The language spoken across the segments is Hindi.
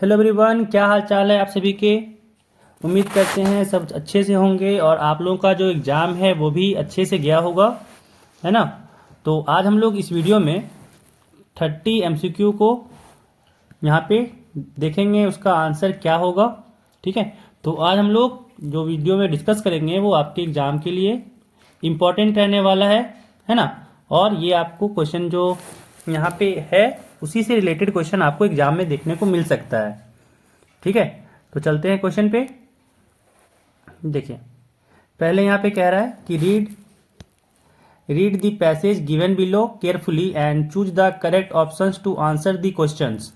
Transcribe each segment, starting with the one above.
हेलो एवरीवन, क्या हाल चाल है आप सभी के। उम्मीद करते हैं सब अच्छे से होंगे और आप लोगों का जो एग्ज़ाम है वो भी अच्छे से गया होगा, है ना। तो आज हम लोग इस वीडियो में 30 एमसीक्यू को यहाँ पे देखेंगे, उसका आंसर क्या होगा। ठीक है, तो आज हम लोग जो वीडियो में डिस्कस करेंगे वो आपके एग्ज़ाम के लिए इम्पोर्टेंट रहने वाला है ना। और ये आपको क्वेश्चन जो यहाँ पे है उसी से रिलेटेड क्वेश्चन आपको एग्ज़ाम में देखने को मिल सकता है। ठीक है, तो चलते हैं क्वेश्चन पे। देखिए, पहले यहाँ पे कह रहा है कि read the passage given below carefully and choose the correct options to answer the questions.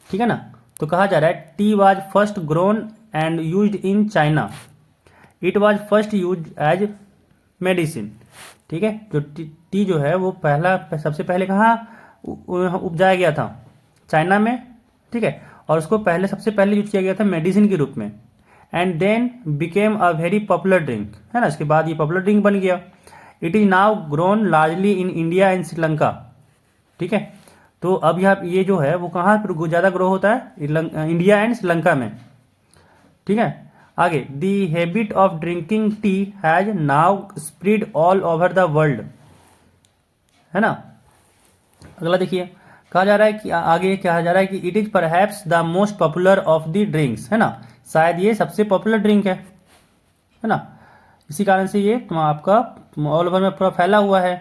ठीक है ना। तो कहा जा रहा है tea was first grown and used in China. It was first use as medicine. ठीक है, जो टी जो है वो सबसे पहले कहाँ उपजाया गया था, चाइना में। ठीक है, और उसको सबसे पहले यूज किया गया था मेडिसिन के रूप में। And then became a very popular drink, है ना। इसके बाद ये पॉपुलर ड्रिंक बन गया। It is now grown largely in India and Sri Lanka. ठीक है, तो अब यहाँ ये जो है वो कहाँ पर ज़्यादा ग्रो होता है, इंडिया एंड श्रीलंका में। ठीक है, आगे the habit of drinking tea has now spread all over the world, है ना। अगला देखिए, कहा जा रहा है कि आगे कहा जा रहा है कि it is perhaps the most popular of the drinks, है ना। शायद ये सबसे पॉपुलर ड्रिंक है ना। इसी कारण से ये आपका ऑल ओवर में पूरा फैला हुआ है।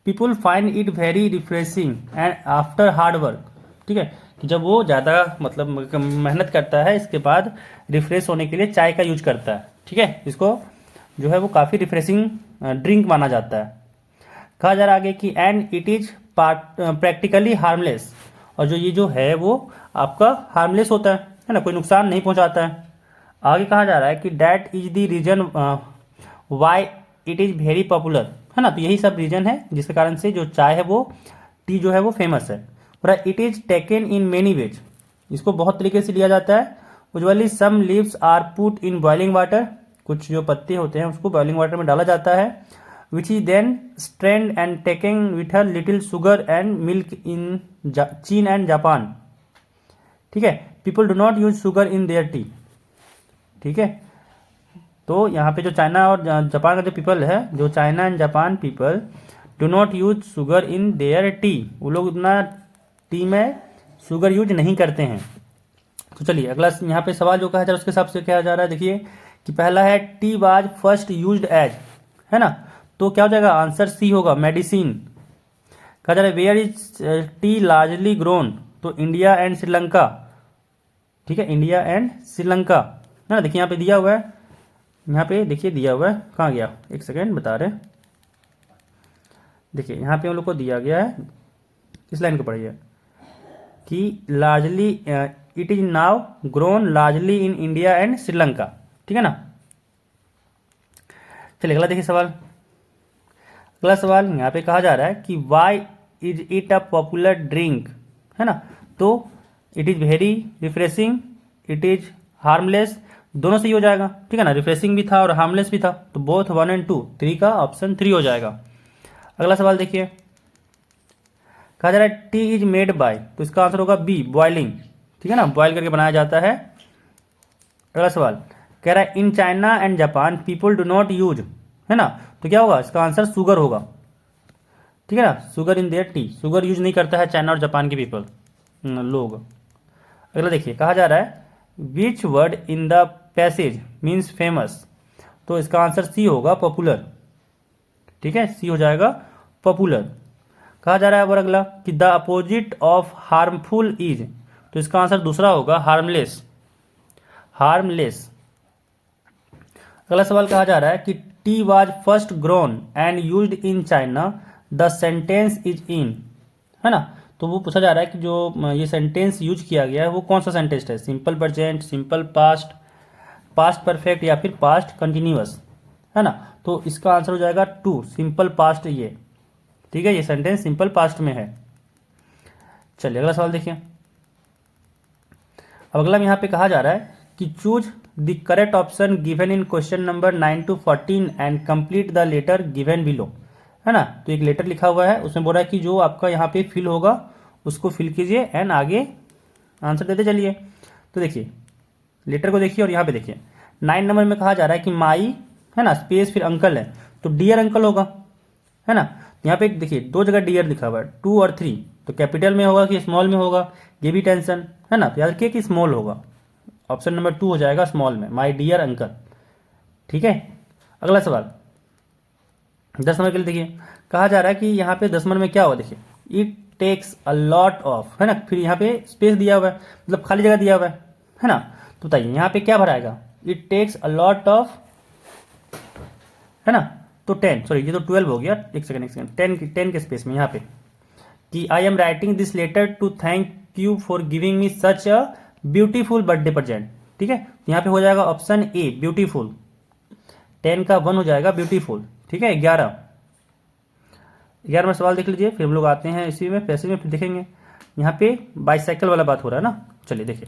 People find it very refreshing and after hard work. ठीक है, कि जब वो ज़्यादा मतलब मेहनत करता है, इसके बाद रिफ्रेश होने के लिए चाय का यूज करता है। ठीक है, इसको जो है वो काफ़ी रिफ्रेशिंग ड्रिंक माना जाता है। कहा जा रहा है आगे कि and it is practically harmless. और जो ये जो है वो आपका हार्मलेस होता है ना, कोई नुकसान नहीं पहुंचाता है। आगे कहा जा रहा है कि that is the reason why it is very popular, है ना। तो यही सब रीजन है जिसके कारण से जो चाय है वो टी जो है वो फेमस है। और it is taken in many ways, इसको बहुत तरीके से लिया जाता है। Usually some leaves are put in boiling water, कुछ जो पत्ते होते हैं उसको बॉइलिंग वाटर में डाला जाता है। which is then strained and taken with a little sugar and milk in China and Japan. ठीक है, people do not use sugar in their tea. ठीक है, तो यहाँ पे जो चाइना और जापान का जो पीपल है, जो China and Japan people do not use sugar in their T, वो लोग उतना टी में शुगर यूज नहीं करते हैं। तो चलिए अगला यहाँ पे सवाल जो कहा जा रहा है उसके हिसाब से क्या जा रहा है। देखिए कि पहला है tea was first used as, है ना। तो क्या हो जाएगा, आंसर सी होगा, मेडिसिन। कहा जा रहा है where is tea largely grown, तो इंडिया एंड श्रीलंका। ठीक है, इंडिया एंड श्रीलंका, है ना। देखिए यहाँ पे दिया हुआ है, यहाँ पे देखिए दिया हुआ है, कहाँ गया, एक सेकेंड बता रहे। देखिए यहाँ पे हम लोग को दिया गया है, इस लाइन को पढ़िए कि largely it is now grown largely in India and Sri Lanka. ठीक है ना। चलिए अगला देखिए सवाल। अगला सवाल यहाँ पे कहा जा रहा है कि why is it a popular drink, है ना। तो it is very refreshing, it is harmless, दोनों सही हो जाएगा। ठीक है ना, रिफ्रेशिंग भी था और हार्मलेस भी था, तो बोथ 1 और 2, 3 का ऑप्शन 3 हो जाएगा। अगला सवाल देखिए, कहा जा रहा है टी इज मेड बाय, तो इसका आंसर होगा बी, बॉइलिंग। ठीक है ना, बॉयल करके बनाया जाता है। अगला सवाल कह रहा है in China and Japan people do not use, है ना। तो क्या होगा, इसका आंसर शुगर होगा। ठीक है ना, sugar in their T, sugar use नहीं करता है चाइना और जापान के पीपल लोग। अगला देखिए, कहा जा रहा है which word in the passage means famous, तो इसका आंसर सी होगा, पॉपुलर। ठीक है, सी हो जाएगा, पॉपुलर। कहा जा रहा है और अगला कि the opposite of harmful is, तो इसका आंसर दूसरा होगा, हार्मलेस, हार्मलेस। अगला सवाल कहा जा रहा है कि T was first grown and used in China, the sentence is in, है ना। तो वो पूछा जा रहा है कि जो ये सेंटेंस यूज किया गया है वो कौन सा सेंटेंस है, simple present, simple past, past perfect या फिर पास्ट कंटिन्यूअस, है ना। तो इसका आंसर हो जाएगा 2, सिंपल पास्ट ये। ठीक है, ये सेंटेंस सिंपल पास्ट में है। चलिए अगला सवाल देखिए। अब अगला यहाँ पे कहा जा रहा है कि choose the correct option given in question number 9 to 14 and complete the letter given below, है ना। तो एक लेटर लिखा हुआ है, उसमें बोल रहा है कि जो आपका यहाँ पे फिल होगा उसको फिल कीजिए एंड आगे आंसर देते चलिए। तो देखिए लेटर को देखिए और यहाँ पे देखिए 9 नंबर में कहा जा रहा है कि माई, है ना, स्पेस फिर अंकल है, तो डियर अंकल होगा, है ना। यहाँ पे देखिए दो जगह डियर लिखा हुआ है, 2 और 3, तो कैपिटल में होगा कि स्मॉल में होगा, ये भी टेंशन है ना, तो याद रखिए कि स्मॉल होगा। ऑप्शन नंबर 2 हो जाएगा स्मॉल में, माई डियर अंकल। ठीक है, अगला सवाल 10 नंबर के लिए देखिए कहा जा रहा है कि यहाँ पे 10 नंबर में क्या होगा, देखिए it takes a lot of, है ना, फिर यहाँ पे स्पेस दिया हुआ है, मतलब खाली जगह दिया हुआ है ना। तो बताइए यहाँ पे क्या भराएगा, it takes a lot of, है ना, तो 10, सॉरी ये तो 12 हो गया, एक सेकंड 10 के स्पेस में यहाँ पे कि I am writing this letter to thank you for giving me such a beautiful birthday present. ठीक है, तो यहाँ पे हो जाएगा ऑप्शन ए ब्यूटीफुल, 10 का 1 हो जाएगा ब्यूटीफुल। ठीक है, 11वां सवाल देख लीजिए, फिर हम लोग आते हैं इसी में पैसे में, फिर देखेंगे यहाँ पे बाईसाइकिल वाला बात हो रहा है ना। चलिए देखिए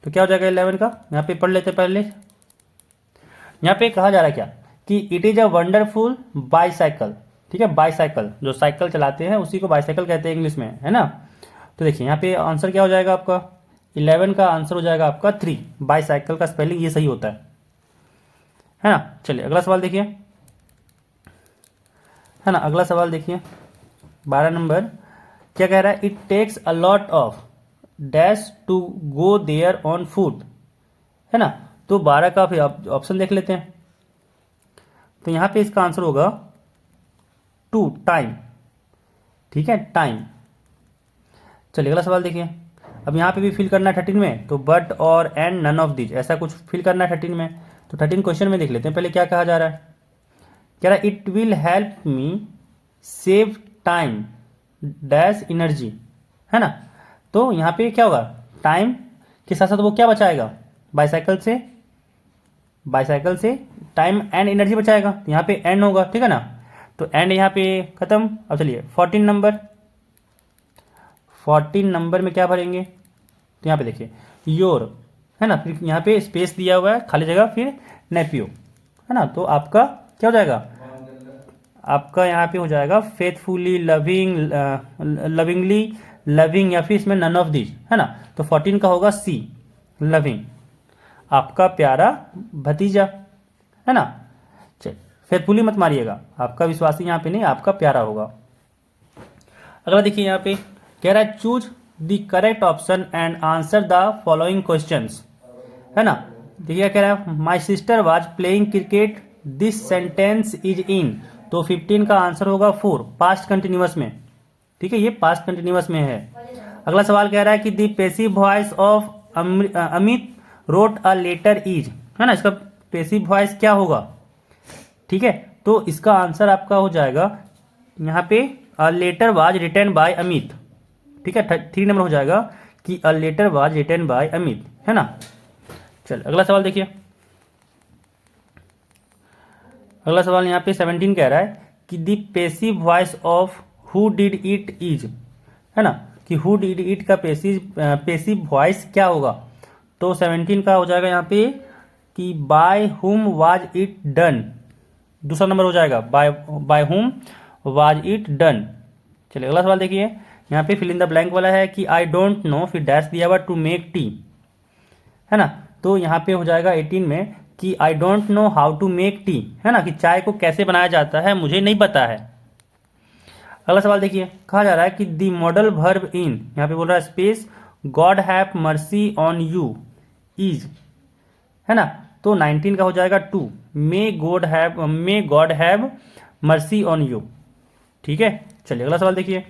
तो क्या हो जाएगा 11 का, यहाँ पे पढ़ लेते पहले। यहाँ पे कहा जा रहा है क्या कि it is a wonderful bicycle. ठीक है, बाईसाइकिल जो साइकिल चलाते हैं उसी को बाईसाइकिल कहते हैं इंग्लिश में, है ना। तो देखिए यहाँ पे आंसर क्या हो जाएगा आपका, 11 का आंसर हो जाएगा आपका 3, बाईसाइकिल का स्पेलिंग ये सही होता है ना। चलिए अगला सवाल देखिए, है ना, अगला सवाल देखिए 12 नंबर क्या कह रहा है, it takes a lot of dash to go there on food, है ना। तो 12 का फिर ऑप्शन देख लेते हैं, तो यहाँ पे इसका आंसर होगा 2 टाइम। ठीक है, टाइम। चलिए अगला सवाल देखिए, अब यहाँ पे भी फिल करना है 13 में, तो बट और एंड नन ऑफ दीज ऐसा कुछ फिल करना है 13 में। तो 13 क्वेश्चन में देख लेते हैं पहले क्या कहा जा रहा है, कह रहा है it will help me save time dash energy, है ना। तो यहाँ पे क्या होगा, टाइम के साथ साथ वो क्या बचाएगा, बाईसाइकिल से टाइम एंड एनर्जी बचाएगा, तो यहाँ पे एंड होगा। ठीक है ना, तो एंड यहाँ पे खत्म। अब चलिए 14 नंबर में क्या भरेंगे, तो यहाँ पे देखिए योर, है ना, फिर यहाँ पे स्पेस दिया हुआ है खाली जगह, फिर नेपियो, है ना। तो आपका क्या हो जाएगा, आपका यहाँ पे हो जाएगा फेथफुली, लविंगली, लविंग, या फिर इसमें नन ऑफ दीज, है ना। तो 14 का होगा सी, लविंग, आपका प्यारा भतीजा, है ना। चल फेथफुली मत मारिएगा, आपका विश्वासी यहाँ पे नहीं, आपका प्यारा होगा। अगला देखिए यहाँ पे कह रहा है choose the correct option and answer the following questions, है ना। देखिए क्या कह रहा है, my sister was playing cricket this sentence is in, तो 15 का आंसर होगा 4, पास्ट कंटिन्यूअस में। ठीक है, ये पास्ट कंटिन्यूअस में है। अगला सवाल कह रहा है कि the passive voice of Amit wrote a letter is, है ना, इसका पैसिव वॉइस क्या होगा। ठीक है, तो इसका आंसर आपका हो जाएगा यहाँ पे a letter was written by Amit. ठीक है, 3 नंबर हो जाएगा कि a letter was written by Amit, है ना। चल अगला सवाल देखिए, अगला सवाल यहाँ पे 17 कह रहा है कि the passive voice of who did it is, है ना, कि हु डिड इट का पैसिव वॉइस क्या होगा। तो 17 का हो जाएगा यहाँ पे कि by whom was it done, दूसरा नंबर हो जाएगा by whom was it done. चलिए अगला सवाल देखिए, यहाँ पे फिल इन द ब्लैंक वाला है कि आई डोंट नो, फिर डैश दिया हुआ टू मेक टी, है ना। तो यहाँ पे हो जाएगा 18 में कि I don't know how to make tea, है ना, कि चाय को कैसे बनाया जाता है मुझे नहीं पता है। अगला सवाल देखिए, कहा जा रहा है कि द मॉडल वर्ब इन, यहाँ पे बोल रहा है space God have mercy on you is, है ना। तो 19 का हो जाएगा 2, may God have mercy on you. ठीक है, चलिए अगला सवाल देखिए,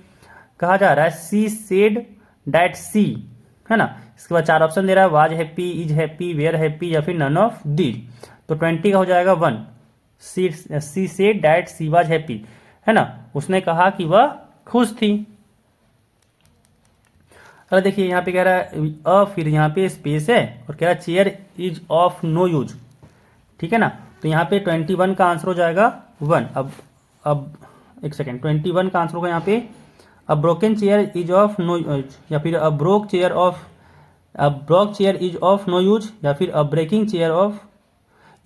कहा जा रहा है सी सेड दैट सी, है ना। इसके बाद 4 ऑप्शन दे रहा है, was happy, is happy, were happy, या फिर नन ऑफ दीज। तो 20 का हो जाएगा 1, she said that she was happy, है ना, उसने कहा कि वह खुश थी। अगर देखिए यहाँ पे कह रहा है अ, फिर यहाँ पे स्पेस है और कह रहा है chair is of no use. ठीक है ना, तो यहाँ पे 21 का आंसर हो जाएगा 1। अब एक सेकेंड, 21 का आंसर होगा यहाँ पे a broken chair is of no use, या फिर a broke chair is of no use, या फिर a breaking chair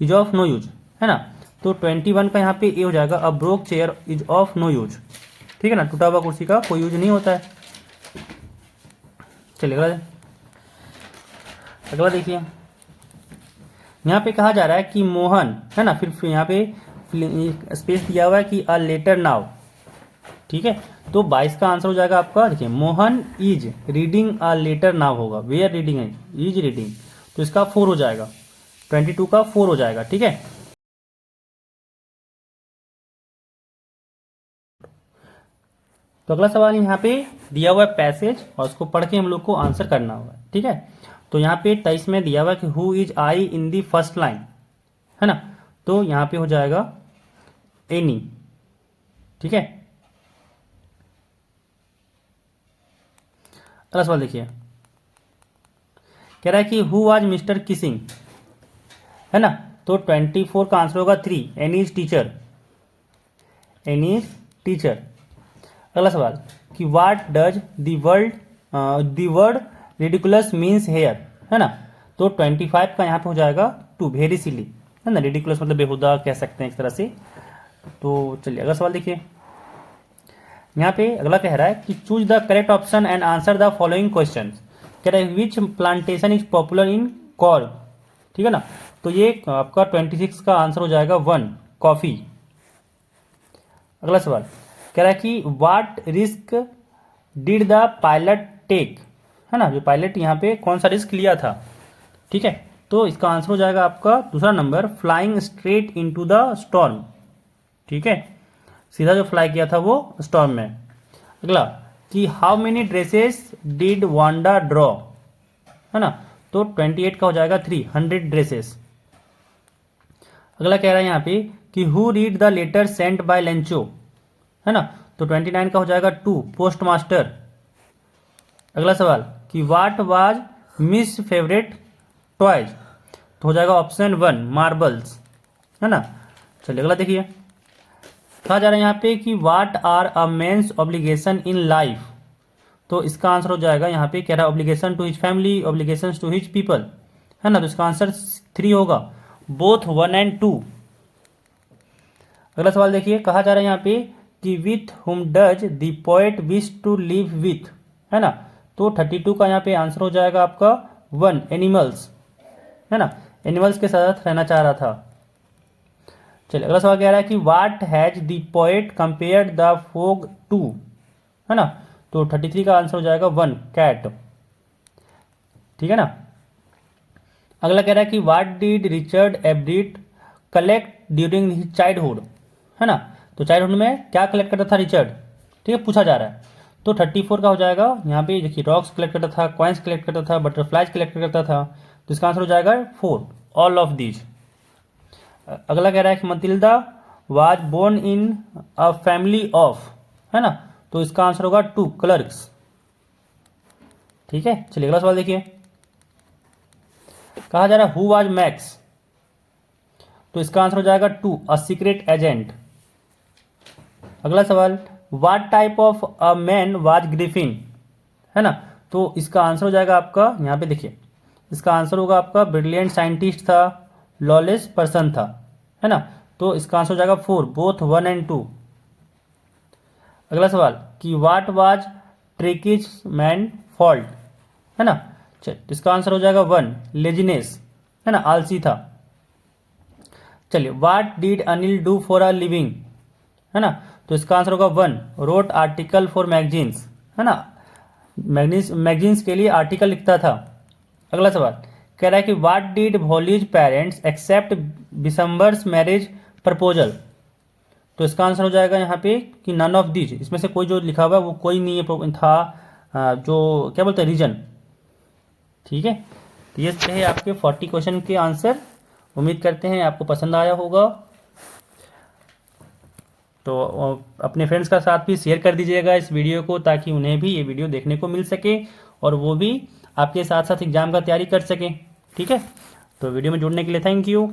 is of no use, है ना। तो 21 का यहाँ पे ए हो जाएगा a broke chair is of no use. ठीक है ना, टूटा हुआ कुर्सी का कोई यूज नहीं होता है। चलिए अगला देखिए, यहाँ पे कहा जा रहा है कि मोहन, है ना, फिर यहाँ पे स्पेस दिया हुआ है कि अ लेटर नाउ। ठीक है, तो 22 का आंसर हो जाएगा आपका, देखिए Mohan is reading a letter now होगा, वेयर रीडिंग है, इज रीडिंग, तो इसका 4 हो जाएगा, 22 का 4 हो जाएगा। ठीक है, तो अगला सवाल यहाँ पे दिया हुआ है पैसेज, और उसको पढ़ के हम लोग को आंसर करना होगा। ठीक है, तो यहाँ पे 23 में दिया हुआ है कि who is I in the first line, है ना, तो यहाँ पे हो जाएगा एनी। ठीक है, अगला सवाल देखिए, कह रहा है कि हु वाज मिस्टर किसिंग, है ना, तो 24 का आंसर होगा 3, Annie is teacher, Annie is teacher. अगला सवाल कि what does the word ridiculous means here, है ना, तो 25 का यहाँ पे हो जाएगा 2, वेरी सिली, है ना, रिडिकुलस मतलब बेहुदा कह सकते हैं एक तरह से। तो चलिए अगला सवाल देखिए, यहाँ पे अगला कह रहा है कि choose the correct option and answer the following question. कह रहा है which plantation is popular in Coorg, ठीक है ना, तो ये आपका 26 का आंसर हो जाएगा 1, कॉफी। अगला सवाल कह रहा है कि what risk did the pilot take, है ना, जो पायलट यहाँ पे कौन सा रिस्क लिया था। ठीक है, तो इसका आंसर हो जाएगा आपका दूसरा number, flying straight into the storm. ठीक है, सीधा जो फ्लाई किया था वो स्टॉर्म में। अगला कि how many dresses did Wanda draw, है ना, तो 28 का हो जाएगा 300 ड्रेसेस। अगला कह रहा है यहाँ पे कि who read the letter sent by Lencho, है ना, तो 29 का हो जाएगा 2, पोस्ट मास्टर। अगला सवाल कि what was miss favourite toys, तो हो जाएगा ऑप्शन 1, मार्बल्स, है ना। चलिए अगला देखिए, कहा जा रहा है यहाँ पे कि what are a man's obligation in life, तो इसका आंसर हो जाएगा यहाँ पे कह रहा है obligation to his family, obligation to his people, है ना, तो इसका आंसर 3 होगा, बोथ 1 एंड 2। अगला सवाल देखिए, कहा जा रहा है यहाँ पे कि with whom does the poet wish to live with, है ना, तो 32 का यहाँ पे आंसर हो जाएगा आपका 1, एनिमल्स, है ना, एनिमल्स के साथ रहना चाह रहा था। चलिए अगला सवाल कह रहा है कि what has the poet compared the fog to, है ना, तो 33 का आंसर हो जाएगा 1, कैट। ठीक है ना, अगला कह रहा है कि what did Richard Ebright collect during his childhood, है ना, तो चाइल्डहुड में क्या कलेक्ट करता था रिचर्ड, ठीक है, पूछा जा रहा है। तो 34 का हो जाएगा यहाँ पे, देखिए रॉक्स कलेक्ट करता था, कॉइन्स कलेक्ट करता था, बटरफ्लाइज कलेक्ट करता था, तो इसका आंसर हो जाएगा 4, ऑल ऑफ दीज। अगला कह रहा है कि Matilda was born in a family of, है ना, तो इसका आंसर होगा 2, क्लर्क्स। ठीक है, चलिए अगला सवाल देखिए, कहा जा रहा है हु वाज मैक्स, तो इसका आंसर हो जाएगा 2, अ सीक्रेट एजेंट। अगला सवाल what type of a man was Griffin, है ना, तो इसका आंसर हो जाएगा आपका यहाँ पे देखिए, इसका आंसर होगा आपका ब्रिलियंट साइंटिस्ट था, लॉलेस पर्सन था, है ना, तो इसका आंसर हो जाएगा 4, बोथ 1 एंड 2। अगला सवाल कि व्हाट वाज ट्रिकिज मैन फॉल्ट, है ना, चलिए इसका आंसर हो जाएगा 1, लेजीनेस, है ना, आलसी था। चलिए what did Anil do for a living, है ना, तो इसका आंसर होगा 1, रोट आर्टिकल फॉर मैगजीन्स, है ना, मैगजीन्स के लिए आर्टिकल लिखता था। अगला सवाल कह रहा है कि what did Bholi's parents accept Bishamber's marriage proposal, तो इसका आंसर हो जाएगा यहाँ पे कि नन ऑफ दीज, इसमें से कोई जो लिखा हुआ है वो कोई नहीं है था, जो क्या बोलते हैं रीजन। ठीक है, तो ये है आपके 40 क्वेश्चन के आंसर। उम्मीद करते हैं आपको पसंद आया होगा, तो अपने फ्रेंड्स का साथ भी शेयर कर दीजिएगा इस वीडियो को, ताकि उन्हें भी ये वीडियो देखने को मिल सके और वो भी आपके साथ साथ एग्जाम का तैयारी कर सकें। ठीक है, तो वीडियो में जुड़ने के लिए थैंक यू।